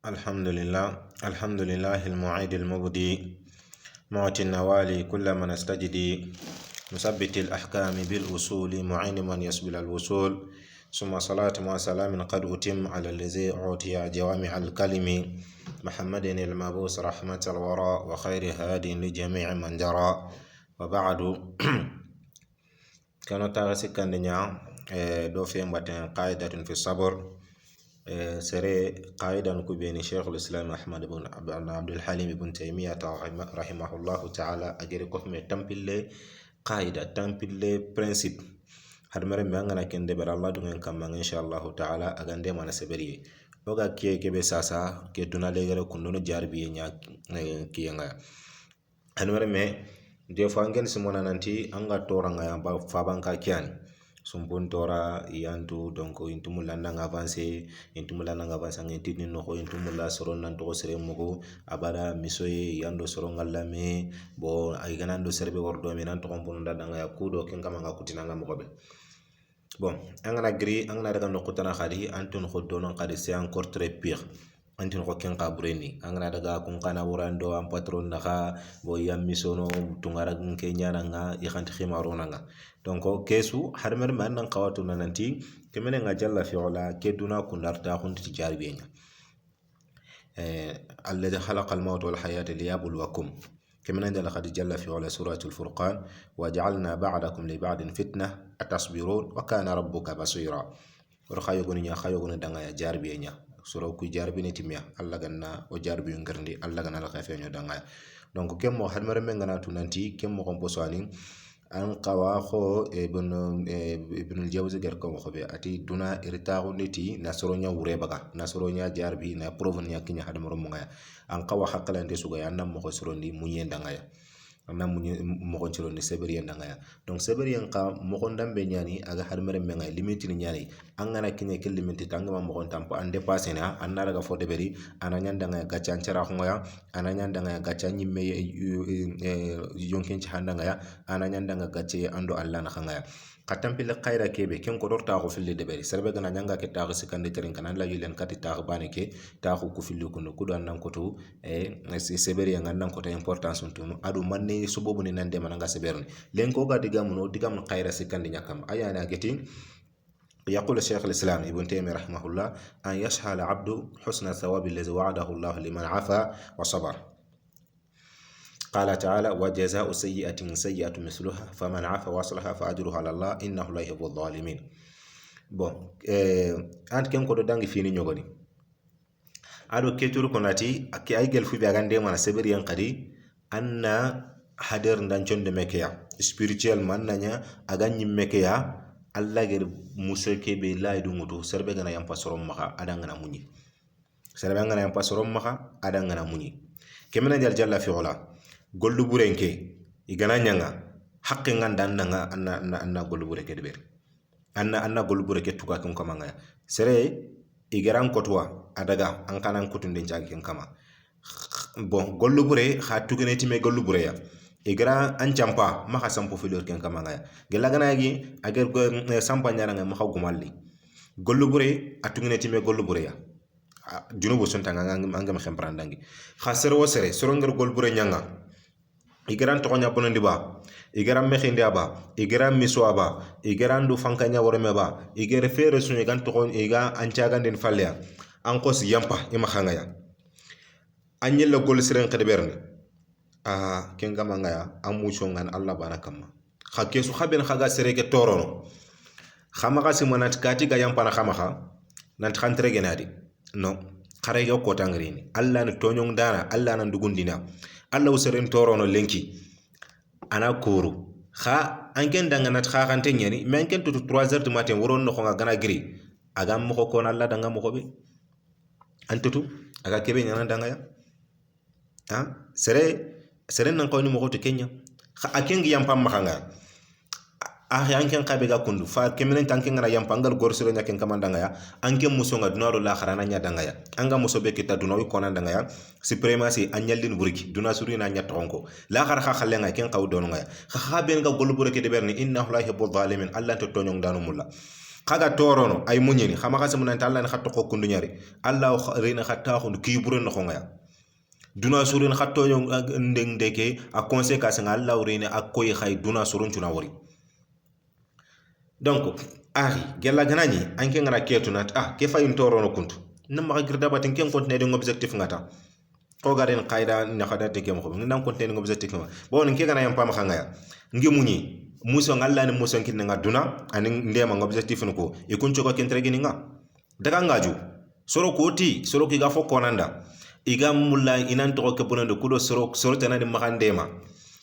الحمد لله المعيد المبدي معطي النوالي كل من استجدي مثبت الأحكام بالأصول معين من يسبل الوصول ثم صلاة وسلام قد أتم على الذي أعطي جوامع الكلم محمد المبعوث رحمة الورى وخير هادي لجميع من جرى وبعد كانوا تارسي كندنيا دو في قاعدة في الصبر سري قاعدة نكوبيني شيخ الإسلام أحمد بن عبد الحليم بن تيمية رحمه الله تعالى أجري كفم تمبل قاعدة تمبل برنسيب هذا مرة بعنا كنده بر الله دعنا كم إن شاء الله تعالى أجندي ما نسبريه لوكا كي بساسا كي دونا لغيره كندون جاربيه نيا كيانغا هذا مرة dia fangen simona nanti anga toranga ya ba fabanka kiani sumpun tora yantu donc intumulanda avancer intumulanda avancer ngentini no ko intumula soron nan to sere mugo abada misoye yando soron ngallame bo ay ganando serbe wordo mi nan to kompon ndanga ya kudo ken kama ngakutina ngamobe bon angana gri angana daga no kutana khadi antun khodonon khadi c'est encore très pire antin ko ken qabreni angana daga kun kana wurando am patron naka bo yam misono tungara nke nyana nga ikhanti khimaruna nga donc kesu harmer man nan qawatu nananti kemene nga jalla fi ula keduna kunarta khunti jarbiyenya alladhi khalaqa al-maut wal hayata liyabluwakum كمن عند لقد جل في على سورة الفرقان وجعلنا بعدكم لبعد فتنة أتصبرون وكان ربك بصيرا ورخايغون يا خايغون دنگا جاربينيا سورة كو جاربيني تيميا الله غنا او جاربي ngirndi الله غنا la khafeño danga donc kemmo hadmare men ngana tunanti kemmo ko posani an qawa kho ibn al-jawzi gar ko khobe ati duna irtaqu niti nasronya wure baga nasronya jarbi na proven kinya hadmaro mo ngaya an qawa hakalande suga ya nam mo ko sorondi munye danga ya nam munye mo ko sorondi seberiyen danga ya donc seberiyen ka mo ko ndambe nyani aga hadmare men ngay limiti nyani an ngana kinya kel limiti tanga mo ko tampo an dépasser na an na daga fo deberi ananya danga gacha ancara khoya ananya danga gacha nyimme yonken ci handanga ya ananya danga gacha ando Allah na khangaya katampile khaira kebe ken ko dorta ko fili deberi serbe gana nyanga ke taxi sikande terin kanan la yulen kati tax bane ke taxu ku fili ko ko do nan ko to seberi yang nan ko ta importance to adu manne so bobu ni nande mananga seberni len ko ga digam no digam khaira sikande nyakam ayana geti يقول الشيخ الإسلام ابن تيمية رحمه الله أن يشهد العبد حسن الثواب الذي وعده الله لمن عفا وصبر قال تعالى وجزاء سيئة سيئة مثلها فمن عفا وصلها فأجره على الله إنه لا يحب الظالمين bon ant ken ko do dangi fini nyogoni ado keturu konati ak ay gel fu be gande man seberi yan qadi anna hader ndan chonde mekeya spirituel man nanya aga nyimmekeya Allah ger museke be laydu ngutu serbe gana yam pasorom maka adanga na munyi serbe gana yam pasorom maka adanga na munyi kemena jalla fi ula goldu burenke igana nyanga hakke nganda nga anna goldu bureke de ber anna goldu bureke tuka kun kama ngaya sere igaran kotwa adaga an kanan kutunde jagi ken kama bon goldu bure kha tugene time goldu bure ya igra an champa maka sampo filor ken kama ngaya gela gana gi ager go sampa nyara nga maka gumalli gollu bure atungene time gollu bure ya junubu sunta nga ngam khemprandangi khaser wo sere sorongar gollu bure nyanga igran to nya bonondi ba igran mekhindi aba igran miso aba igran du fankanya worome ba igere fere sunye gan to iga ancaga den falya an kos yampa ima khangaya anyella gol siren khadberne kenga mangaya amucho ngan Allah bana kama khakesu khaben khaga sereke torono khamaga simonat kati ga yampana khamaha nan txantre genadi no khare yo ko tangrini Allah ne tonyong dana Allah nan dugundina Allah useren torono lenki ana kuru kha anken danga nat kha khante nyani men ken tutu 3h du matin woron no nga gana gri aga mo ko kon Allah danga mo ko be antutu aga kebe nyana danga ya sere nan ko ni mo ko to kenya kha akengi yampam makanga yanken kabe ga kundu fa kemenen tanken ngana yampangal gorsiro nyaken kamandanga ya anke muso nga dunaro la kharana nya danga ya anga muso be kita dunawi kona danga ya supremacy anyallin burki duna suri na nya tonko la khar kha khalenga ken qaw don nga kha ben ga golu burki de berni innahu la yuhibbu zalimin allah to tonyong danu mulla kaga torono ay munyini xama xasamu nan Allah ni xatto ko kundu nyari Allah reena xatta xundu ki buru no xongaya duna surin xatto ndeng ndeke a conséquence nga Allah reena ak koy xay duna surun tuna wori donc ari gella ganani anke ngara ketu nat ke fayim torono kuntu nam ma girda batin ken kontine de objectif ngata ko garen qaida na khada te kem ko nan kontine de objectif ma bon nke gana yam pam khangaya ngi munyi muso ngalla ni muso kin nga duna ani ndema objectif ko e kuncho ko ken tregi nga daga ngaju soro koti soro ki ga fo konanda iga mulla inan to ke bonande kudo soro tanani makandema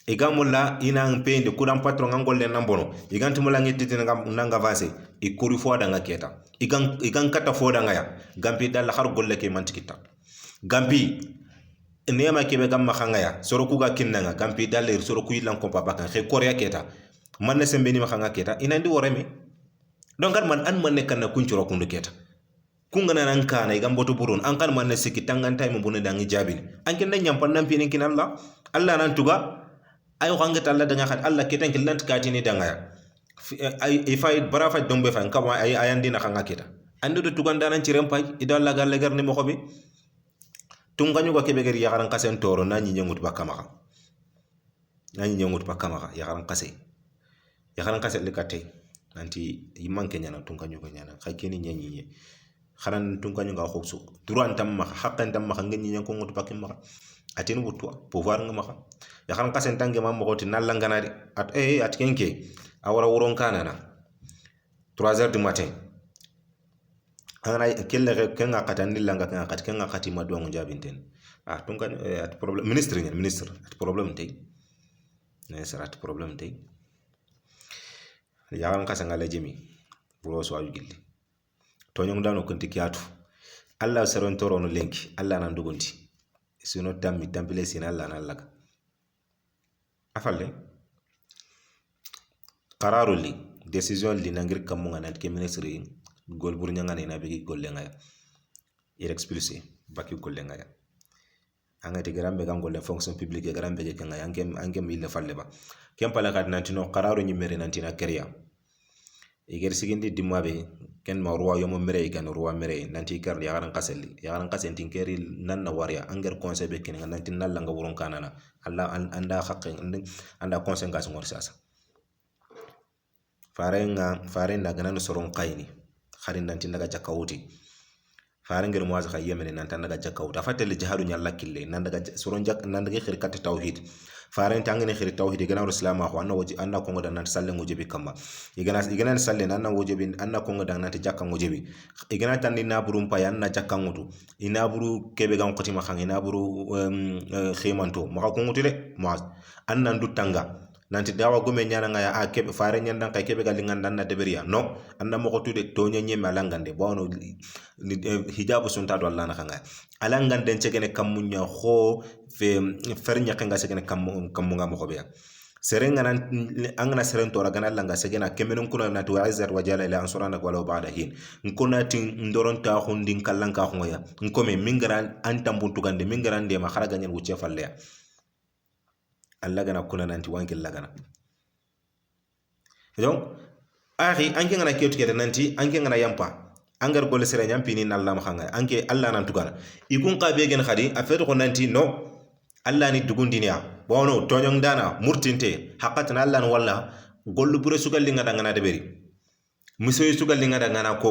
iga mulla inan pende kudan patron ngol nan bono igan tumula ngititi nanga vase i kuri fo da ngaketa igan kata fo da ngaya gampi dal har golle ke mantikita gampi nema ke be gamma khangaya soro ku ga kinnanga gampi dal soro ku yilan ko papa kan xe korea keta man ne sembe ni khanga keta inandi woreme donc man an man ne kan kunchuro kundu keta kungana nan kana igam boto burun an kan man ne siki tangan tay mo bunne dangi jabini an ken nyam pan nan pinin kin Allah nan tuga ayo khangata Allah danga khat Allah keten kin lant katini danga ay ifay barafa dombe fa kama ay ayandina khanga keta ando do tuganda nan cirem pay ida Allah galle garni mo xobi tunganyu ko kebe gari yagaran kasen toro nani nyengut bakama nani nyengut bakama yagaran kase likate nanti imanke nyana tunganyu ko nyana khakeni nyanyi kharan tunganyu ga khoksu duran tam ma hakkan tam ma ngi nyen ko ngut bakima atenu butwa pouvoir nga ma yagaran kasen tange ma mo goti nalla nganade at kenke awara woron kanana 3h du matin ana kelle kenga katani langa kenga kat kenga kati madwa njabinten tunkan at problem ministre at problem tay ne sarat problem tay yaran kasa ngala jemi bulo so ayu gilli to nyong dano kunti kiatu Allah seron toro no lenki Allah nan dugonti sino tammi tampile sin Allah nan laga afalle qararul li décision li nangir kam mo ngana ke ministre gol bur nyanga na bigi golle ngaya ir expulsé baki golle ngaya anga te garambe gam golle fonction publique garambe je kanga angem ille falle ba kem pala kat nantino qararo nyi mere nantina keria iger sigindi dimabe ken ma roi yomo mere gan roi mere nanti kar ya garan kaselli ya garan kasentin keri nanna waria anger conseil be ken nanti nalla nga wuron kanana alla anda haqqe anda conseil ngas ngor sasa farenga ganan soron qayni kharin nanti naga jakawuti farengel mo azaka yemene nanta naga jakawuta fatel jihadu nyalla kille nan daga soron jak nan daga khir kat tawhid faren tangene khir tawhid gana islam ko anna waji anna ko ngoda nan salle ngojebi kamba igana salle nan wojebi anna ko ngoda nan jakka ngojebi igana tan ni naburu pa yanna jakka ngotu inaburu kebe gam qotima khang inaburu khimanto maka ko ngotu de mo anna ndutanga nanti dawa gome nyana ngaya kebe fare nyanda kay kebe gal nganda na deberia no anda mo ko tude to nyenye malangande bono hijabu sunta do Allah na khanga alangande cegene kamunya kho fe fernya kanga segene kamunga mo khobe serenga nan angana seren to ragana langa segena kemenun kuna na to azar wajala ila ansurana wala ba'da hin nkona tin ndoron ta khundin kallanka khoya nkome mingara antambuntu gande mingara de ma kharaga nyen wuce falle Allah gana kuna nanti wankil lagana donc akhi anke ngana ketu kede nanti anke ngana yampa angar gol sere nyampi ni Allah ma khanga anke Allah nan tugana ikun qabe gen khadi afeto ko nanti no Allah ni dugundinia bono tonyong dana murtinte hakatna Allah n walla gollu bure sugal linga ngana de beri musoy sugal linga ngana ko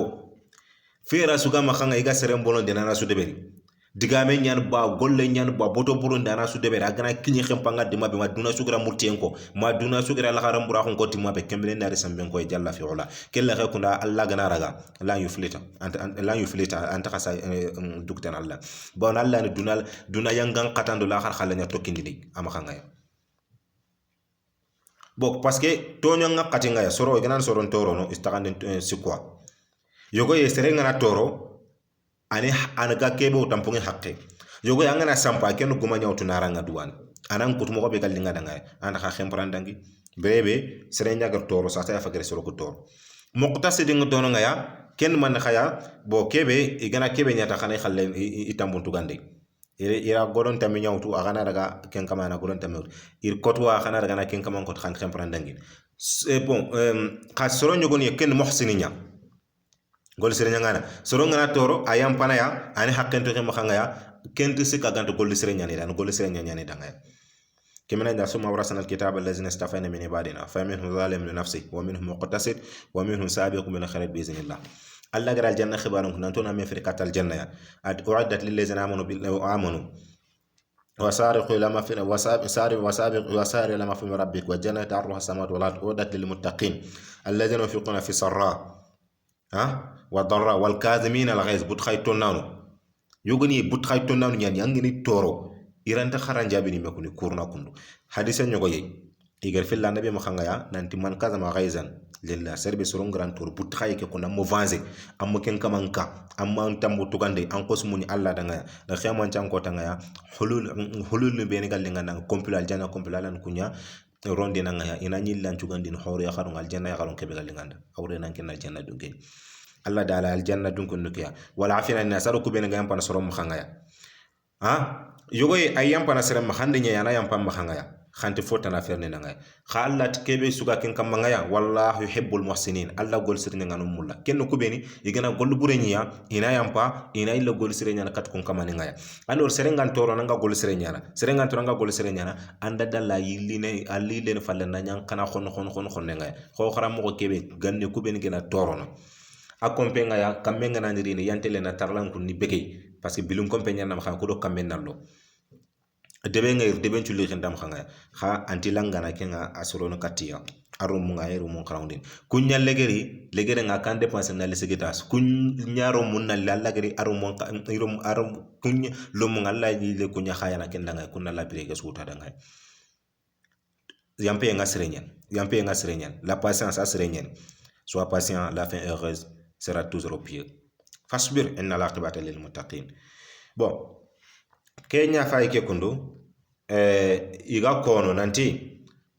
fera suga ma khanga iga sere mbono de nana su de beri digame nyan ba golle nyan ba boto burun dana su debere agana kinyi khempanga de mabe maduna sugra murtien ko maduna sugra la haram bura ko timma be kembele ndari samben ko jalla fi ula kella khe kunda Allah gana raga la yuflita anta khasa duktan Allah bon Allah ni duna yangan katando la khar khalanya tokkindi ni ama khanga ya bok parce que tonyo nga katinga ya soro ganan soron toro no istagande sikwa yogo yesere ngana toro ani anaga kebe utampungi hakke yogo yangana sampa kenu guma nyawtu naranga duwan anan kutumo ko be galinga danga ana kha khemprandangi bebe serenya gar toro sa ta fagere soro ko toro muqtasidin dono ngaya ken man khaya bo kebe igana kebe nyata khane khalle itambuntu gande ira godon tammi nyawtu agana daga ken kama na godon tammi ir kotwa khana daga na ken kama ko khan khemprandangi bon kha soro nyogoni ken muhsininya gol sire nyangana soro ngana toro ayam pana ya ani hakken to ke makanga ya kenti sika ganto gol sire nyani dan gol sire nyani danga ya كما نجد ثم ورثنا الكتاب الذين استفينا من عبادنا فمنهم ظالم لنفسه ومنهم مقتصد ومنهم سابق بالخيرات بإذن الله الله جرى الجنة خبارهم كنتم من فرقة الجنة أعدت للذين آمنوا آمنوا وسارق لما في وسارق لما في ربك والجنة عرضها السماوات والأرض أعدت للمتقين الذين ينفقون في السراء والضراء والكاظمين الغيظ بتخيتون نانو يغني بتخيتون نانو يعني ينغني تورو iranta kharan jabini mekuni kurna kundu hadisa nyogo ye igar fil nabi makanga ya nanti man kaza ma ghaizan lillah serbe surun gran tour but khaye ke kuna mo vanze am ken kamanka am man tambu tugande an kosmuni alla danga da khyaman chan ko tanga ya hulul be ni galle ngana kompila aljana kompila lan kunya ronde nanga ya ina nyillan tugande no hore ya kharun aljanna ya kharun kebe galle nganda awre nan ken aljanna dunge alla dala aljanna dun kun nukiya wala afina nasaru kubena ngam pana sorom makanga ya ha yogoy ay yampana serem khande nya yana yampam khangaya khanti fota na ferne nangaya kha Allah tikebe suga ken kam ngaya wallahu yuhibbul muhsinin Allah gol sirne ngano mulla ken ko beni igana gol bure nya ina yampa ina illa gol sire nya kat kon kamani ngaya alor serengan toro nanga gol sire nya serengan toro nanga gol sire nya anda dalla yilline alli len falle na nyang kana khon ngaya kho kharam ko kebe ganne ko beni gena toro no akompe ngaya kambe ngana ndiri ni yantele na tarlan kun ni beke parce que bilum kompe nyana ma ko do kambe nallo debe ngay debe ci li xendam xanga xa anti langana kenga asrono katiya arum nga yeru mon khrawndin kunya legeri nga kan dépenser na lesegitas kunya ro mun na la legeri arum mon arum kunya lo mon alla yi le kunya khayana ken nga kunna la birege suta danga yampe nga serenyen la patience a serenyen sois patient, la fin heureuse sera toujours au pied fasbir inna l'aqibata lil muttaqin bon kenya fay ke kundu iga kono nanti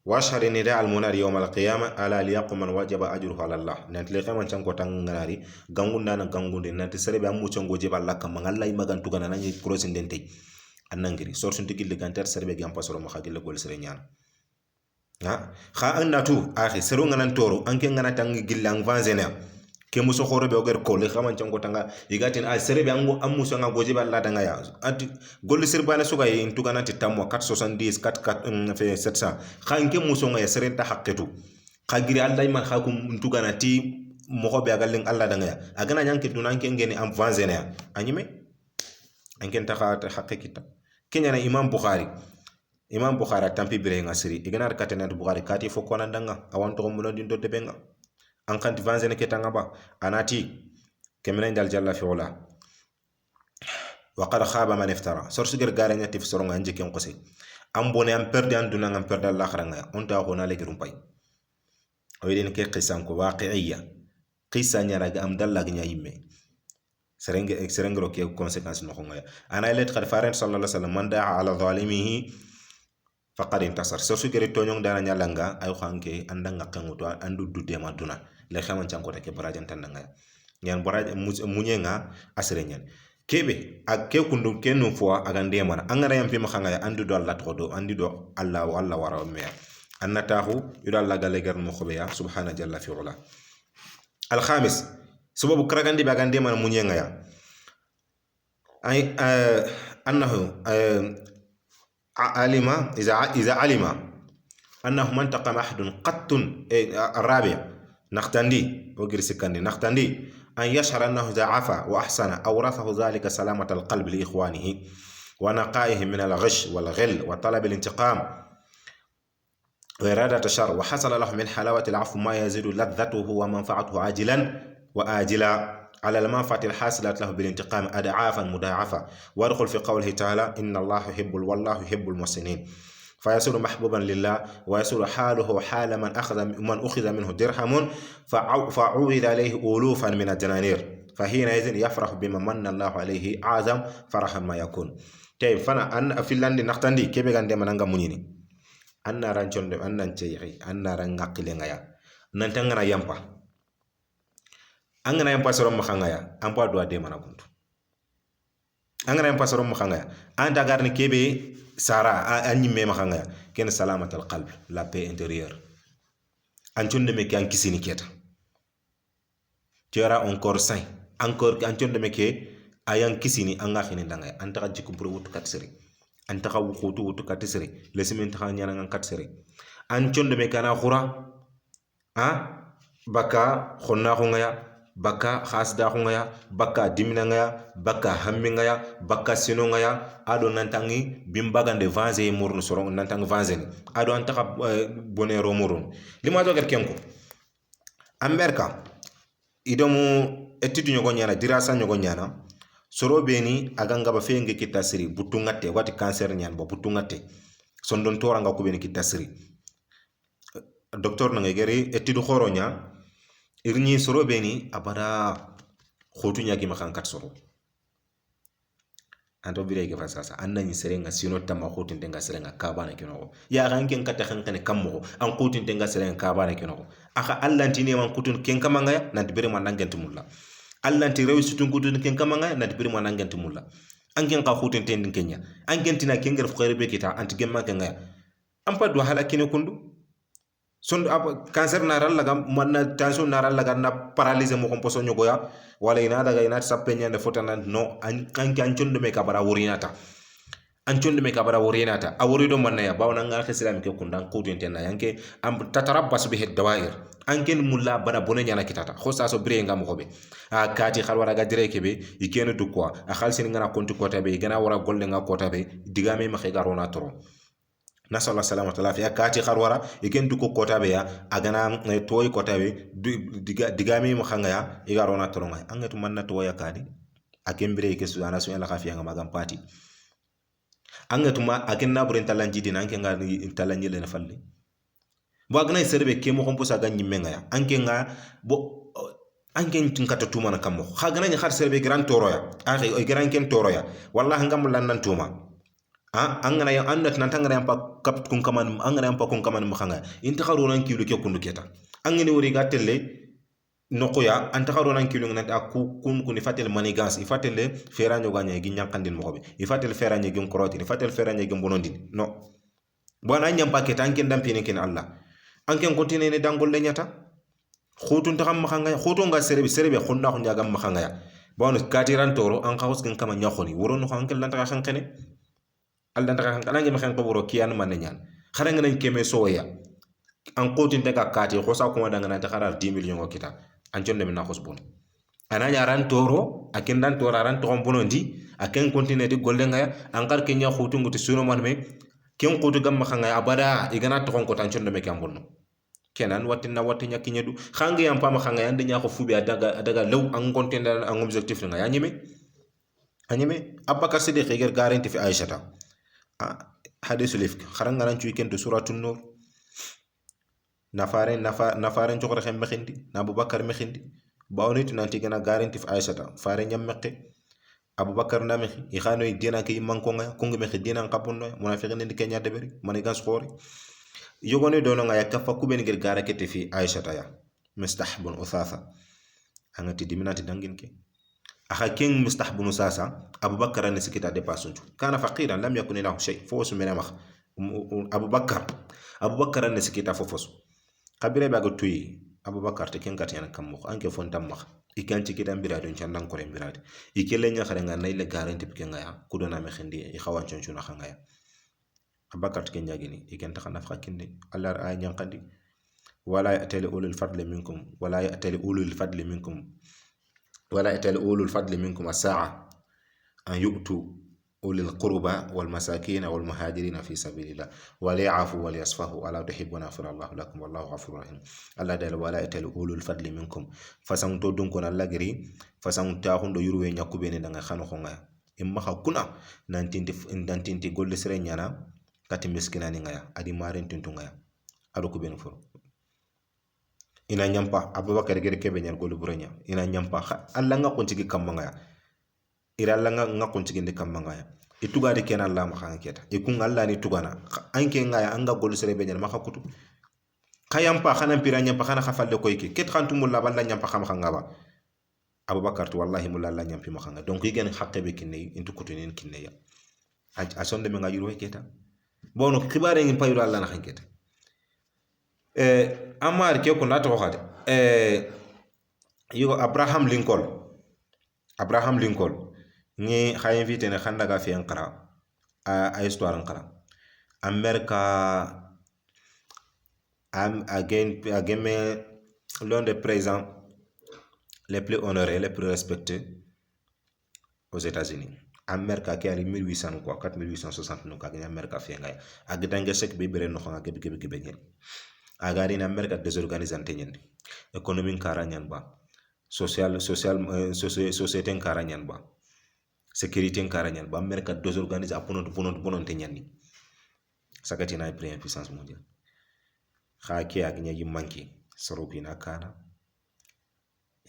washhari nida al munari yawm al qiyamah ala liyaqum man wajaba ajruhu ala Allah nanti le xaman can ko tanganari gangunda na gangunde nanti serebe am mucho ngoje balla kam ngalla imagan tugana nani crossing dente annangiri sorsun tigil ganter serebe gam pasoro ma khagil gol sere nyana ha kha annatu akhi seru nganan toro anke ngana tangi gilang vanzena ke muso khore be oger ko le xaman can ko tanga igatin a serebe am muso nga goje balla danga ya ati gol serbe na suga yin tugana ti tammo 470 44 fe 700 khanke muso nga serenta hakketu khagiri allah man khakum tugana ti mo be agaleng allah danga ya agana nyanke dunanke ngeni am vanzena anyime anken ta khata hakkekita kenya na imam bukhari tampi bire ngasiri igana katena bukhari kati fo kona danga awan to mo ndin do debenga an kanti vanzene ketanga ba anati kemenen dal jalla fi ula wa qad khaba man iftara sorsu ger gare nyati fi soronga anje ken qose am bone am perde an duna ngam perde Allah kharanga on ta ko na le girum pay o yeden ke qisan ko waqi'iyya qisa nyara ga am dalla ga nyayimme serenge ro ke conséquence no ngaya ana let khad faran sallallahu alaihi wasallam man da'a ala zalimihi faqad intasar sorsu ger tonyong dana nyalanga ay khanke andanga kanguto andu dudde maduna le xaman can ko take barajan tan nga nyan baraj munyenga asrenyen kebe ak ke kundu kenu fo aga ndemana angara yam pima khanga ya andu do Allah to andi do Allah wa Allah wara me annatahu yudo Allah gale gar mo khobe ya subhana jalla fi ula al khamis sababu kragandi ba gande man munyenga ya ay annahu alima iza alima annahu man taqama ahadun qattun الرابع نختندي وغيرسكندي نختندي أن يشعر أنه إذا عفا وأحسن أورثه ذلك سلامة القلب لإخوانه ونقائه من الغش والغل وطلب الانتقام وإرادة الشر وحصل له من حلاوة العفو ما يزيد لذته ومنفعته عاجلا وآجلا على المنفعة الحاصلة له بالانتقام أضعافا مضاعفة وادخل في قوله تعالى إن الله يحب والله يحب المحسنين فيصير محبوبا لله ويصير حاله حال من أخذ منه درهم فعوض عليه ألوفا من الدنانير فحينئذ يفرح بما من الله عليه أعظم فرحا ما يكون طيب فانا ان في لاندي نختاندي كيبي غاندي منانغا مونيني ان رانچون دم ان نانتي ان ران غاكلي غايا نانتانغنا يامبا angana yampa sorom makhangaya ampa do ade mana kuntu angana yampa sorom makhangaya anda garni kebe sara anyi me makhangaya ken salamat al qalb la paix intérieure anchunde me kan kisini keta tu auras encore 5 encore antion de meke ayan kisini anga khini dangay antaka jikum pro wutu katsiri antaka wutu katsiri le semen ta nyana ngan katsiri antion de meke na khura ha baka khonna khongaya baka khasda khongaya baka dimina ngaya baka hammi ngaya baka sino ngaya ado nantangi bimbagande vanze murnu soron nantang vanze ni ado antaka bonero murun lima do ger kenko amerika idomu etudu nyogo nyana dirasa nyogo nyana soro beni aganga ba fenge kitasiri butungate wati cancer nyan bo butungate sondon toranga ko beni kitasiri docteur na ngegeri etudu khoronya irni soro beni abada khotu nyagi makan kat soro anto bire ke fasasa annani serenga sino tamma khotu ndenga serenga kabana kino ya ranken kata khankane kammo an khotu ndenga serenga kabana kino aka allantini man kutun ken kamanga na dibire man nangenti mulla allanti rewsitun kutun ken kamanga na dibire man nangenti mulla anken ka khotu tendin kenya ankentina kenger fukhere be kita anti gemma kenga ampa do halakine kundu son cancer naral laga manna tension naral laga na paralyser mo komposo nyogoya wala ina daga ina sapenya ne fotana no anki anchondo me kabara wurinata anchondo me kabara wurinata awurido manna ya bawna ngal khisilam ke kundan kudin tenna yanke am tatarabbas bihi dawair anken mulla bana bonen yana kitata khosa so bre ngam khobe a kati khalwara ga dire kebe ikene du quoi a khalsin ngana konti kota be gana wara golle nga kota be digame ma khigarona toro nasalla salamatu lafiya kati kharwara iken duko kota be ya agana toy kota be digami mo khanga ya igarona toronga angatu manna toya kadi akembere ke su ana su ala khafiya ngama gam pati angatu ma aken naburen talanji dina anke ngani talanji le na falle bo agna serbe ke mo komposa ganyi menga ya anke nga bo anke tinkata tuma na kammo khagana ni khar serbe gran toroya akhi o gran ken toroya wallahi ngam lan nan tuma angana ya annat nan tangana yampa kap kun kaman angana yampa kun kaman makhanga inta kharo nan kilu ke kundu keta angene wori gatelle nokoya anta kharo nan kilu ngana aku kun ifatel manigance ifatel feranyo ganya gi nyankandin mobe ifatel feranyo gi koroti ifatel feranyo gi bonondin no bona nyampa keta anken dampine ken Allah anken kontine ne dangol le nyata khutun ta makhanga khutun ga serbe khonna khonna gam makhanga ya bon katiran toro an khawus ken kama nyakhoni woro no khankel lan ta khankene Allah ndaka kan ngi maxen ko boro kiyan man ñaan xara nga nañ keme soya an qotin te ka kati xosa ko da nga na ta xarar 10 millions ko kita an jonde na xos bon ana ñaran toro aken dan tora ran to bonondi aken continue di golle nga an kar kenya xutu nguti suno man me ken xutu gam ma nga abada igana to ko tan jonde me kam bonno kenan watina watinya kinyedu xangi yam pama nga yande nya ko fubi daga law an continue an objectif nga ya ñime anyime abakar siddiq ger garanti fi aishata hadisul ifk kharanga nan cuy kento suratun nur nafaren chokore xem mekhindi na abubakar mekhindi bawni tunanti gana garanti fi aishata fare nyam mekke abubakar na mekhi ikhano dina ke manko nga kungi mekhi dina ngabunno munafiqin ndi kenya deberi mani gas khori yogone dono nga yakfa kuben ger garakete fi aishata ya mustahbun uthatha angati diminati danginke akha ken mustahbun sasa abubakar ne sikita depasuntu kana faqiran lam yakun lahu shay fosu mena makh abubakar ne sikita fofosu kabire bago tuyi abubakar te ken katyan kam ko anke fontam makh ikan cikita mbirado chandan ko mbirade ikele nya khare nga nayle garanti pike nga ya kudona me khindi i khawan chonchuna khanga ya abubakar ken jagini iken ta khana fakinde allah ay nyankandi wala ya'tali ulul fadli minkum wala ya'tali ulul fadli minkum ولا يأتل أولو الفضل منكم الساعة أن يؤتوا أولي القربى والمساكين والمهاجرين في سبيل الله وليعفوا وليصفحوا ألا تحبون يغفر الله لكم والله غفور رحيم الله دال ولا يأتل أولو الفضل منكم فسانتو دونكون الله غري فسانتو دو يروي نياكو بين دغا خانو خونغا إما خكنا نانتينتي غول سرينيانا كاتي مسكيناني غايا ادي مارين تنتو غايا ادو كو بين فور ina nyampa abubakar gere kebe nyar golu burenya ina nyampa alla nga kontigi kamanga ya ira alla nga kontigi ndi kamanga ya ituga de kenan Allah ma khanga keta ikun Allah ni tugana anke nga ya anga golu sere be nyar ma khakutu khayampa khana pira nyampa khana khafalde koyke ket khantu mulla balla nyampa kham khanga ba abubakar to wallahi mulla Allah nyampi ma khanga donc igen haqqe be kinne intu kutunin kinne ya a sonde me nga yuro keta bono khibare ngi payro Allah na khangeta amar ke ko nato khade yo Abraham Lincoln ni ha invité ne khanda ga fi ankara a histoire ankara America again l'un des présidents les plus honorés, les plus respectés aux États-Unis. America qui a 1800 quoi, 4860 no kagnya America fi ngay agdange sek be bere no khanga gebe nyen agari na America désorganisante nyen économie karanyan ba société karanyan ba sécurité karanyan ba America désorganisé ponot nyen sakati na première puissance mondiale khaki agnya yimanki sorokina kana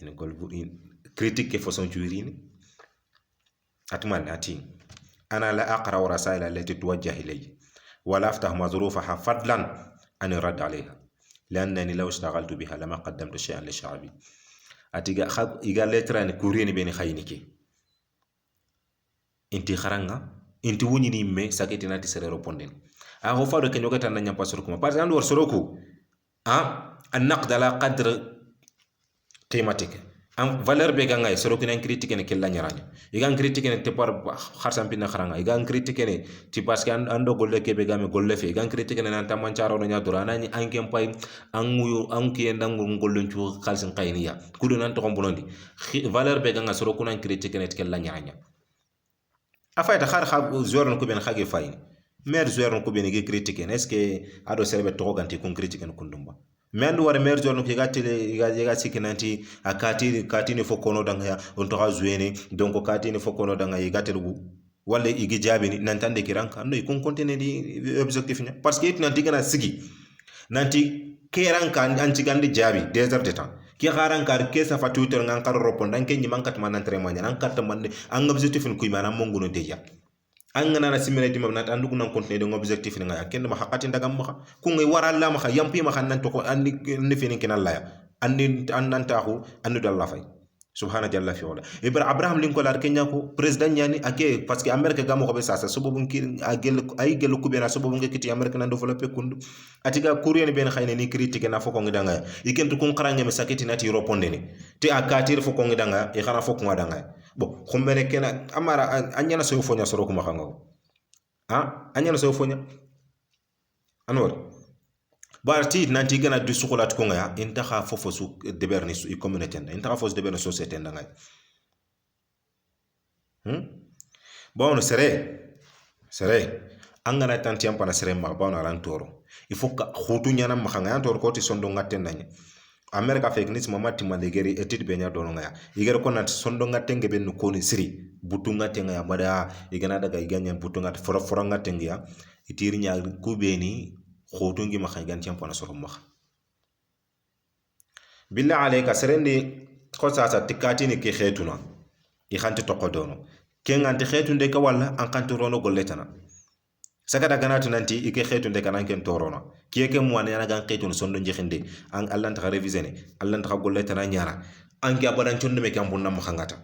in golbu in critique ke façon tuirini أتمنى أنا لا أقرأ رسائل التي توجه إلي ولا أفتح مظروفها فضلا عن الرد عليها لأنني لو اشتغلت بها لما قدمت شيئا لشعبي أتيجا خب إيجا لتران كوريني بين خاينيكي إنتي خرانغا إنتي وني مي ساكيتنا تسري روبوندين أهو فادو كن يوكتا نانيا باسروكو بارز أندور سروكو النقد على قدر قيمتك am valeur be ganga e soro kinen critique ne kella nyaranya igan critique ne te par kharsam pinna kharanga igan critique ne ti parce que ando golle ke be game golle fe igan critique ne nan tamman charo no nyadura nani ankem pay anguyo anki endangu gollo nchu khalsin qayniya kudu nan to kombonondi valeur be ganga soro kunan critique ne kella nyaranya afayta khar khab joueur no ko ben khage fayni maire joueur no ko ben ge critique ne est ce que ado serbe to ganti kon critique ne kundumba men war mer jorno ke gatile ga sikinanti akati ni fokono danga on to hazuene donc kati ni fokono danga yi gatelgu wala igi jabini nantande kiranka no ikon kontene di objectif nya parce que nanti gana sigi nanti keranka anti gandi jabi desert de temps ki garanka ke sa fa twitter ngan kar ropondan ke nyi mankat man entraînement nya nan carte man an objectif ni kuy manam monguno deja an ngana na simile dimam nat andu kunan continuer de objectif nga yakendo ma hakati ndagam ma ku ngi waral la ma yampi ma nan to ko andi ni fini kinal la andi annan taxu andu dalla fay subhana jalla fi wala Abraham Lincoln ar kenya ko president nyani ake parce que america gamo ko be sasa so bobun ki agel ay gel ku bena so bobun kiti america nan développer kundu atiga courrier ben xayne ni critique na foko ngidanga ikentu kun qarange me sakiti nati roponde ni te akatir foko ngidanga e xana foko ngidanga bon khombere kena amara anyana so fonya soro ko maxanga anyana so fonya anor barti nanti gana du sukulat ko ngaya inta kha fofo su deberni su communauté inta kha fofo deberni société ndanga bon sere angana tanti ampana sere ma bawna ran toro il faut ka khutu nyana ma khanga toro ko ti sondo ngaten nanya america fek nis mama timande geri etude be nya dono ngaya igere ko nat sondo ngaten ge ben ko ni siri butu ngaten ngaya bada igana daga iganya butu ngat foro ngaten ya itiri nya kubeni khoto ngi ma khangan tiam pona soro ma billah alayka serendi ko sasa tikati ni ke khetuna i khanti to kodono ke nganti khetunde ka walla an kanti rono golletana saka daga natu nanti ike khetunde kanan ken torona kiyeke muwane yana gan khetun sondo njexinde an allan ta revisene allan ta golletana nyara an ga badan chonde me kam bunna ma khangata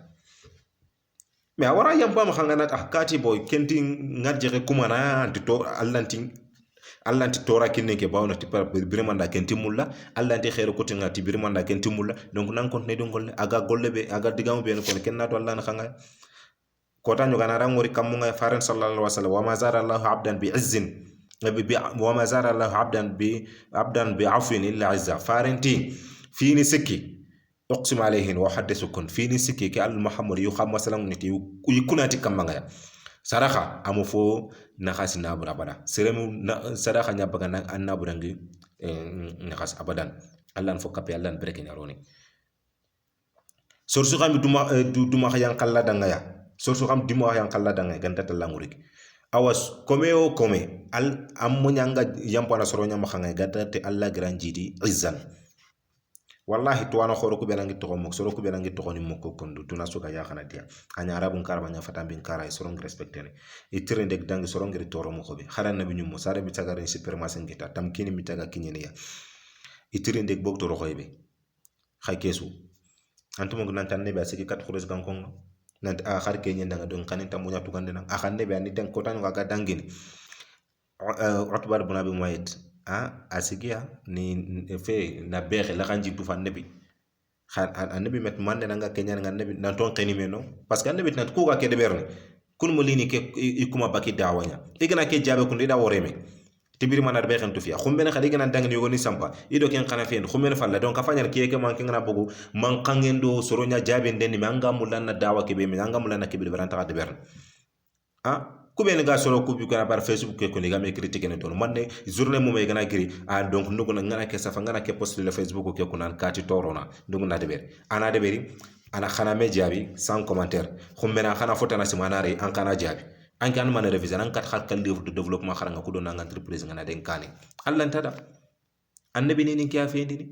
me awara yamba ma khangana kati boy kenti ngadje kumana anti to allanti tora kinne ke bawna ti par birmanda kenti mulla allanti khair ko tinga ti birmanda kenti mulla donc nan kontne do golle aga golle be aga digam be ko kenna to allah na khanga ko tanyo gana rangori kamunga faran sallallahu alaihi wasallam wa ma zara allah abdan bi izzin wa ma zara allah abdan bi afwin illa izza faranti fini sikki اقسم عليهن وحدثكم فيني سكي كال محمد يخام مثلا نتي يكوناتي كمانغا saraha amu fo nakhasi nabura bada seremu saraha nya baga na nabura ngi nakhas abadan allah fo kape allah breke nyaroni sorsu xam duma xayan kala danga ya sorsu xam dimo xayan kala danga ganta talangurik awas komeo kome al ammo nyanga yampana soro nyama xanga ganta te allah gran jidi izzan wallahi to wana khoro ku benangi to mo soro ku benangi to ni moko kondu tuna suka ya khana dia anya arabun karba nya fata bin kara soro respecte ne itire ndek dangi soro ngiri toro mo khobe kharan nabi nyum sare bi tagare supermarché ngita tam kini mi taga kinyene ya itire ndek bok to ro khoybe khay kesu antum ngi nantan ne ba sigi kat khures kan kongo nant a khar ke nyenda nga don kanin tam munya tukande nan a khanne be ani tan ko tan ga dangini utbar bunabi muayit asigia ni fe na bere la kanji tu fan nebi annabi met mande nanga kenya nga annabi nan ton qeni meno parce que annabi tan ko ga ke de berne kun mulini ke ikuma baki dawanya igana ke jabe kun ida woreme tibiri manar be xentu fiya xumbene xali gana dangni yogoni sampa ido ken xana fen xumbene falla donc afanya ke ke man ngana bugu man qangendo soronya jabe ndenni manga mulanna dawa ke be manga mulanna ke be baranta de berne kubeni ga soro kubi kana bar facebook ke ko ni game critique ne don manne journée mo me gana giri donc ndugo ngana ke safa ngana ke post le facebook ke ko nan kati torona ndugo na deberi ana deberi ana khana me jabi sans commentaire xumbena khana fotana simanare an kana jabi an kan man reviser an kat khal livre de développement khara ko don nga entreprise ngana den kane allah tada annabi ni kiya fendi ni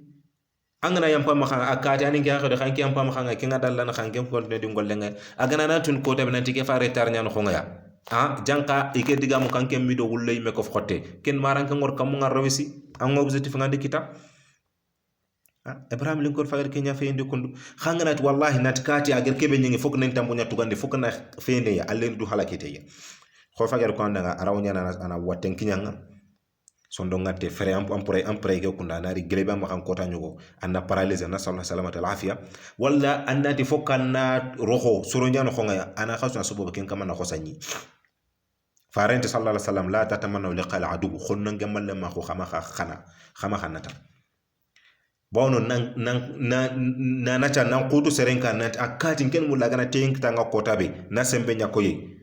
angana yampa ma khanga akati ani kiya khode khanki yampa ma khanga kinga dalla khanki ko ne dingol lenga agana na tun ko tabe nanti ke fa retar nyan khonga ya janka ike diga mu kanke mido wulle me ko xotte ken maranka ngor kam ngar rawisi an objectif ngande kita ibrahim linkor fagar kenya feende kundu khangana wallahi nat kati agar kebe nyingi fok nen tambo nyatu gande fok na feende ya allen du halakite ya ko fagar ko andanga arawnya ana waten kinyanga sondo ngate fere ampre ke kunda nari geleba ma kan kota nyugo anna paralyse na sallallahu salamata al afiya walla andati fokanna roho soronyano khonga ana khasna subo ken kama na khosanyi farente sallallahu alaihi wasallam la tatamannu liqa al adu khonna ngemal ma ko khama khanata bawno na nacha nan kutu serenka na akati ken mulla gana tenk tanga kota be na sembe nyakoyi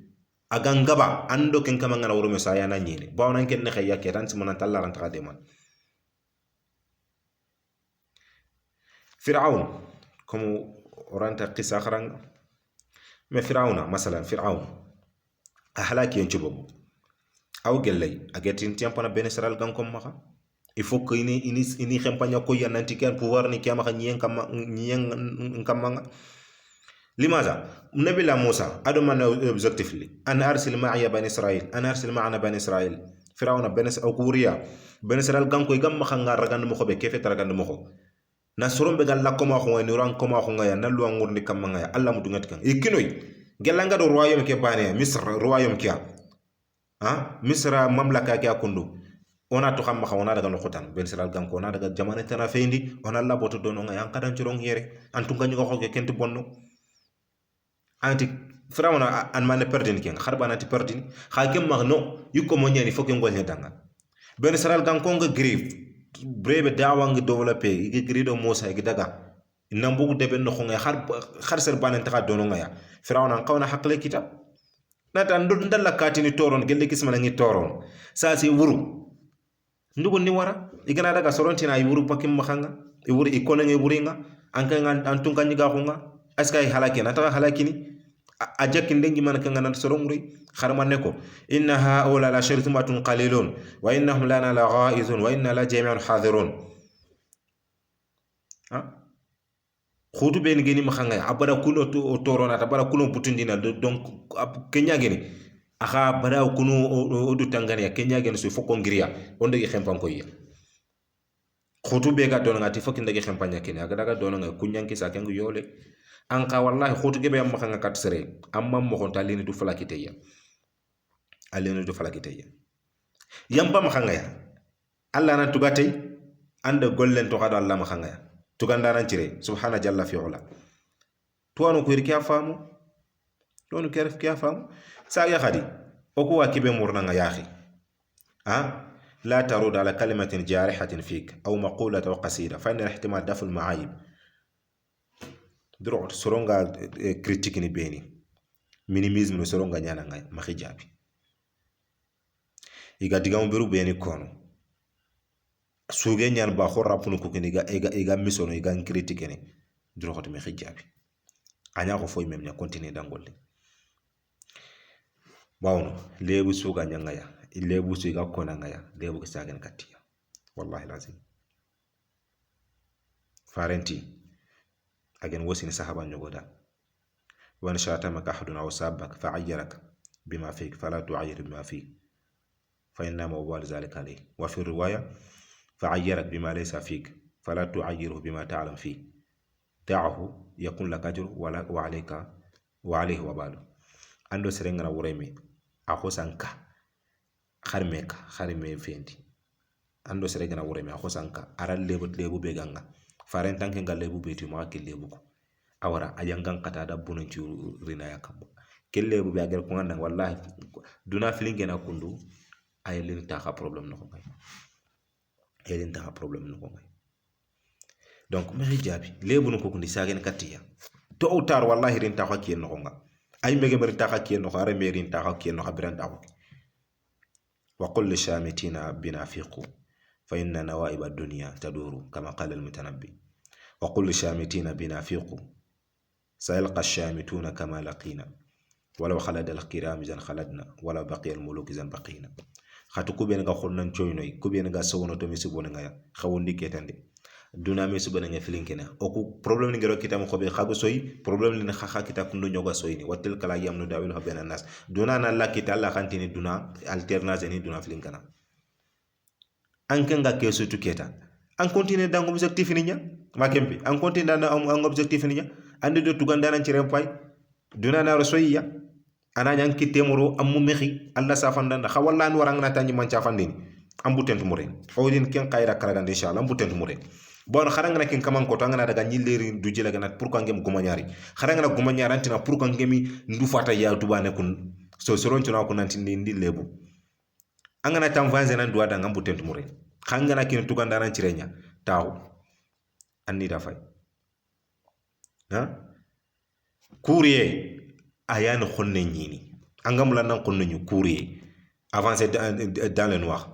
agangaba ando ken kama ngana wuro mesaya na nyine bawna ken ne khaya ke tan simana talla ran ta deman فرعون كم oranta qissa kharanga me firawna masalan firawn ahlaki yenchubo aw gellay agetin tiampana benesral gankom maka il faut que ini campagne ko yananti kan pouvoir ni kiama nyen kam لماذا النبي موسى ادو من اوبجيكتيف لي انا ارسل معي بني اسرائيل انا ارسل معنا بني اسرائيل فرعون بنس او كوريا بني اسرائيل غانكو يغم خanga ragand mo xobe kefe taragand mo xo na sorom be gal lakoma xo ni ran koma xo ngaya na lu ngurni kam ngaya allah mu dungat kan ikinoy gelanga do royaume ke bane misr royaume kia misra mamlaka ke akundu ona to xam ma ona daga no xotan ben seral ganko ona daga jamane tana fendi ona la boto dono ngaya an kadan ciron yere antu ganyu ko ke kenti bonno anti firawna an man perdin ken kharba nanti perdin khakem magno yukko mo nyani fokki ngol danga ben seral ganko nga grif brebe dawa nga développer igi grido mosa igi daga nambugu debe no khonga khar ser banen ta dono ngaya firawna qawna haqle kitab nata ndalla katini toron gelle kismana ngi toron sa si wuru ndugo ni wara igana daga sorontina ay wuru pakim mahanga e wuru ikona ngi wuringa anka antunga nyiga khonga aska ay halaki na ta halakini ajak ndengi man kanga nan sorongri kharma neko inna haula la shirtumatun qalilun wa innahum lana la ghaizun wa inna la jami'un hadirun khutu ben geni mahanga abada kuno torona tabara kuno putundina donc kenya geni aha bara kuno odu tangania kenya geni su foko ngiriya onde gi xempam ko yi khutu be ga don ngati foki ndagi xempanya kenya aga daga don nga kunyanki sa kengu yole anka wallahi khutu gebe am mahanga kat sere amma mo honta leni du falakite ya aleni du falakite ya yamba mahanga ya alla nan tugatay ande gollen to khado alla mahanga ya tuganda nan cire subhana jalla fi ula tuwanu ko irkiya famu donu kerf kiya famu sa ya khadi oku wakibe murna nga yahi لا ترد على كلمة جارحة فيك أو مقولة أو قصيدة فإن الاحتمال دفع المعايب درو سرونغا كريتيكني بيني مينيميزم سرونغا نيانا ما خجابي إيغا ديغام بيرو بيني كونو سوغي نيان باخو رابونو كوكيني إيغا ميسونو إيغا كريتيكني درو خط مي خجابي أنيا خو فوي ميم نيا كونتيني دانغولي باونو ليبو سوغا نيانغايا lebu su ga kona ngaya lebu ka sagan katiya wallahi lazim farenti agen wosin sahaba nyogoda wan shatamaka ahadun aw sabak fa'ayyarak bima fik fala tu'ayyir bima fik fa inna mawal zalika alayh wa fi riwaya fa'ayyarak bima laysa fik fala tu'ayyirhu bima ta'lam fi da'ahu yakun lak ajru wa alayka wa alayhi wa balu ando serengana wureme akhosanka kharme fendi ando sere gana wureme akhosanka aral lebu be ganga faren tanke ga lebu beti ma ke lebu ko awara ayangan kata da bunun ci rina ya kamba ke lebu be agar ko ngana wallahi duna filinge na kundu ayelin ta ka problem no ko ngay ayelin ta ka problem no ko ngay donc me hijabi lebu no ko kundi sagen katiya to utar wallahi rin ta ka kiyen no ko nga ay mege bari ta ka kiyen no ko are merin ta ka kiyen no habiran ta ko وقل للشامتين بنافقوا فإن نوائب الدنيا تدور كما قال المتنبي وقل للشامتين بنافقوا سيلقى الشامتون كما لقينا ولو خلد الكرام إذا خلدنا ولو بقي الملوك إذا بقينا خاتو كوبين غا خولنا تشوينوي كوبين غا سونو تو ميسي بونغا خاوندي كيتاندي duna mi subana nga filinkena oku problem ni ngero kita mo xobe xago soy problem ni xaxa kita kundu ñoga soy ni watel kala yam no dawil ha bena nas duna na la kita la xantini duna alternance ni duna filinkana anke nga kesu tuketa an continue dans objectif ni nya ma kempi an continue dans un objectif ni nya ande do tuganda nan ci rempay duna na soyya ana ñan kitemoro amu mexi alla safandanda xawalla ni waranga na tanji man chafandini ambutentu mure fawdin ken qayra karagande inshallah ambutentu mure bon xaranga ken kaman ko tanga daga ñilleri du jela ganat pour ko ngem guma ñaari xaranga na guma ñaari antina pour ko ngemi ndu fata ya tubane kun so soron tuna ko nanti ndi lebu angana tam vanze nan duwa da ngambu tentu mure xanga na ken tuganda nan cirenya taw anni da fay ha courrier ayan xonne ñini angam la nan xonne ñu courrier avancer dans le noir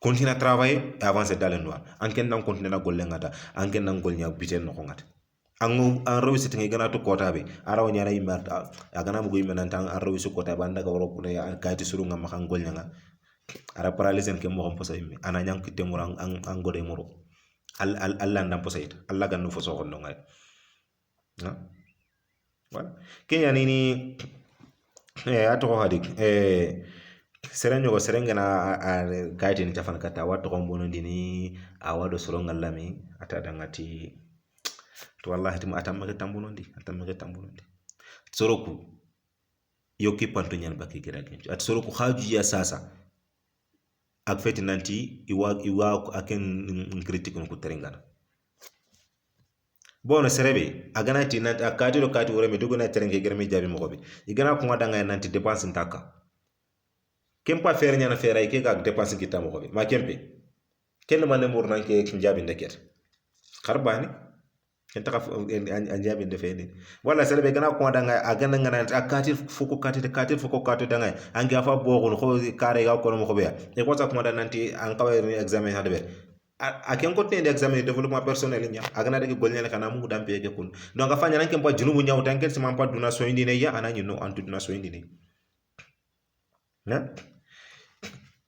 continuer à travailler et avancer dans le noir anken nan continuer na golle ngata anken nan golnya biten no ngata an rewisi tinga gana to kota be araw nyara yimma agana mu goyima nan tan an rewisi kota ba ndaga woro ne kayti suru ngam kan golnya nga ara paralysen ke mo xam posa yimmi ana nyang kitte mo an gode moro alla ndam posa yit alla ganno fo so xondo ngay ha wala ke yani ni ato hadik serenyo go serengana kayti ni tafan kata wato ko mbono dini a wado suru ngallami ata dangati to wallahi tim atammake tambunondi soroku yoki panto nyan bakki gira kenci at soroku khaju ya sasa ak feti nanti iwa aken critique ko terengana bono serebe aganati nanti akati do kati wore me duguna terenge gira me jabi mo gobe igana ko ngada ngay nanti dépense ntaka kempa fer nyana feray ke ga dépense kita mo gobe ma kempe ken man ne mur nanke jabi ndeket kharbani ken taka anjabi ndefeni wala serbe gana ko danga agana ngana akati fuko kati danga angi afa bogo ko kare ga ko mo ko be e ko ta ko danga nanti an kawé examen hade be aken ko tende examen développement personnel nya agana de golnya kana mu dampe ke kun donc afanya nanke mpa junubu nyaw tanken sama mpa duna so indi ne ya anani no antu duna so indi ne na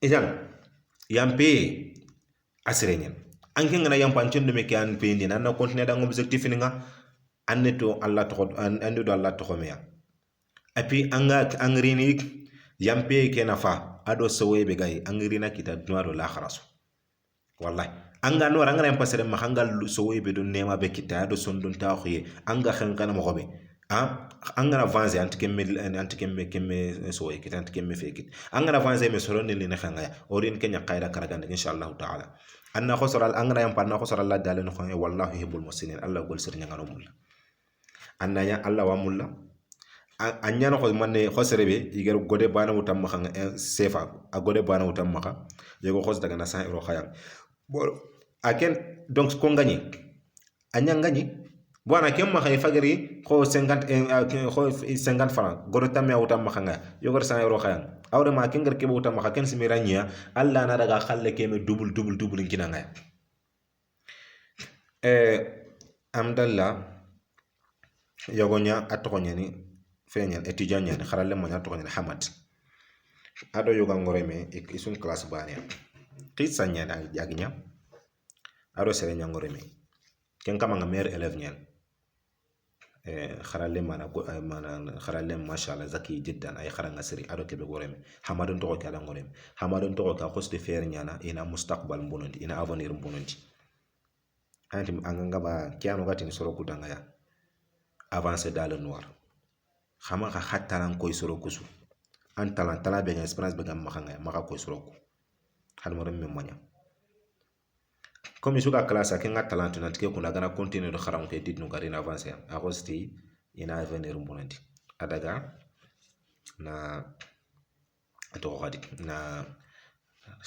ijan yampe asrenyen anke ngana yampan cende me kan pendi nan na continuer dans objectif ni nga anneto Allah to ande do Allah to meya api anga angrini yampe kenafa ado sowe be gay angrina kita noiro la kharasu wallahi anga no ranga yam pasere ma hangal sowe be do nema be kita ado sondon ta khiye anga khankana mo gobe anga avance antikemme sowe kita antikemme fekit anga avance me soron ni ne khanga orin kenya qayda karagande inshallah taala anna khosral angana yam panna khosral la dalen ko wallahi hibul muslimin allah gol sir nyangano mulla anna ya allah wa mulla anya no ko manne khosrebe yiger gode bana wutam ma khanga sefa a gode bana wutam ma kha yego khos daga na 100 euro khayam bo aken donc ko ngani anya ngani bona kem ma khay fagari ko 50 francs gode tamya wutam ma khanga yego 100 euro khayam awre ma kenger ke wutam ma kha ken simiranya allah na daga khalle keme double ngina ngaya amdalla yogonya atokonya ni fenyen étudiant nyane kharalle mo nya atokonya hamad ado yoga ngoreme isun classe bania qissa nyana jaginya ado sere nya ngoreme ken kama nga meilleur élève nyen kharalle mana kharalle mashallah zaki jiddan ay kharanga siri ado kebe goreme hamadon to ko kala ngoreme hamadon to ko ka khoste fer nyana ina mustaqbal mbonondi ina avenir mbonondi antim anganga ba kiano gatin soro kudanga ya avancer dans le noir khama ka khataran koy soro kusu an tala be experience be gam makanga maka koy soro ko hal mo remme monya comme suka classe ke nga talent na tike kuna gana continuer do kharam ke tidnu gari na avancer a hosti ina venir mbonandi adaga na to gadi na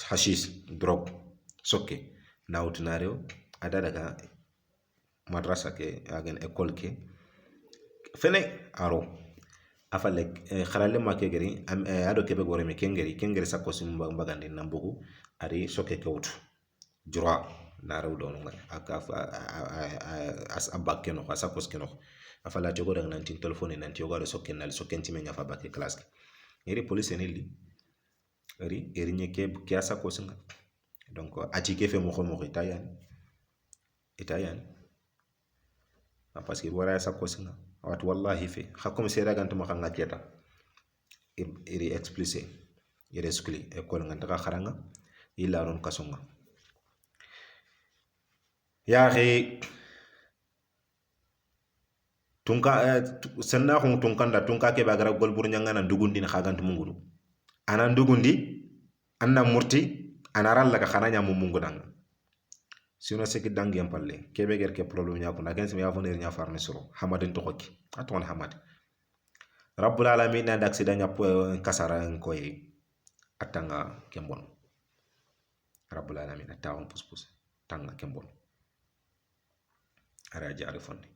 hashish drogue sokke na utunario ada daga madrasa ke agen école ke fene aro afalle kharalle ma ke gari ado ke be gore me kengeri sakko sim mbagande nambugu ari sokke ke wutu jura na rew do nga aka as abakke no sakko ske no afala jogo daga nanti telephone nanti yogo sokke nal sokken ti menya fa bakke classe eri police en li eri nye ke sakko singa donc ati ke fe mo ko mo itayan parce que wara sakko singa wat wallahi fe hakum se daga ntuma khanga keta iri explicit iri skuli école nga daga kharanga illa ron kasonga ya khi tunka senna khon tunkanda tunka ke bagara golbur nyanga na ndugundi na khagantu mungulu ana ndugundi anna murti ana ral laga khananya mumungu dang sino seki dangi yampalle kebe ger ke problème nya ko na gens mi avenir nya farne suro hamadin to khoki aton hamad rabbul alamin na d'accident nya kasara ko yi atanga kembon rabbul alamin atawon pus tanga kembon ara jaari fonde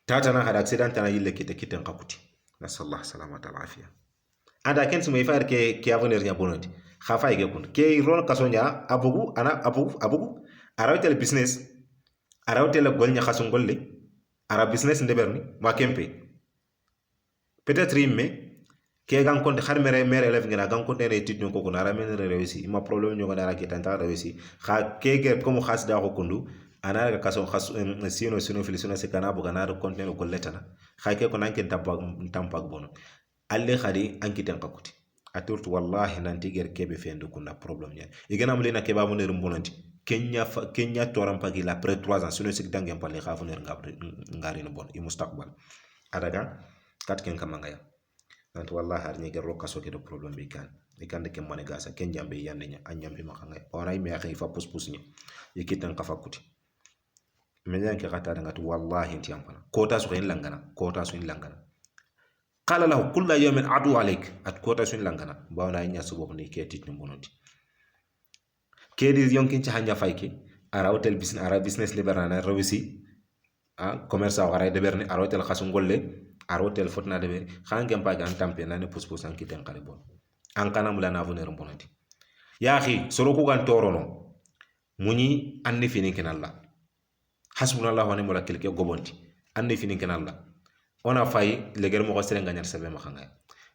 tatana hada accident tana yille kiten kakuti nasallahu salamata al afiya ada ken sumay far ke avenir nya bonoti khafa ige kun ke ron kasonya abugu ana abugu arawtel business arawtel golnya khasun golle ara business ndeberni ma kempe peut-être imme ke gan konde har mere élève ngena gan konde re étude ko na ramen réussi ma problème nyoga dara ke tanta réussi kha ke ge comme khas da ko kundu ana ga kaso khas sino filisino se kana buga na konte ko letana kha ke ko nanke tampak bono alle khadi ankiten kakuti aturtu wallahi nanti ger kebe fendu kunna problème nya igana mulina ke babu ne rumbonanti kenya toram pagi la après 3 ans sino sik dangem palle khafu ner ngari no bon i mustaqbal adaga kat ken kamanga ya nanti wallahi har ni ger kaso ke do problème bi kan ikande ke mane gasa ken jambe yande nya anyambe makanga ona me akhi fa pus ni yikitan kafakuti melen ke kata ngatu wallahi nti ampana kota su en langana qala lahu kullu yawmin adu alayk at kota su en langana bawna nya subo ni ke tit ni bonoti kedi yonkin ci hanya fayke ara hotel business liberana réussi commerce ara de berni ara hotel khasun golle ara hotel fotna de be khangem pa gan tampe nani pus an kiten kare bon an kana mula na avenir bonoti ya akhi soro ku gan torono muni anni fini kenalla hasbunallahu wa ni'mal wakeel ke gobonti anni fini kenalla ona fay leger mo ko serenga nyar sabe ma khanga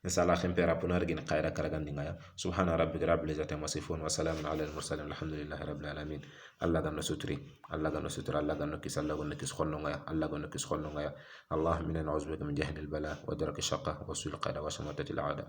inshallah khempera punar gin khayra karagandi ngaya subhana rabbika rabbil izzati amma yasifun wa salamun ala al mursalin alhamdulillahi rabbil alamin allah ganno sutri allah ganno kis allah ganno kis khonno ngaya allah ganno kis khonno ngaya allahumma inna na'udzu bika min jahdi al bala wa daraki shaqqa wa su'il qada wa shamatati al aada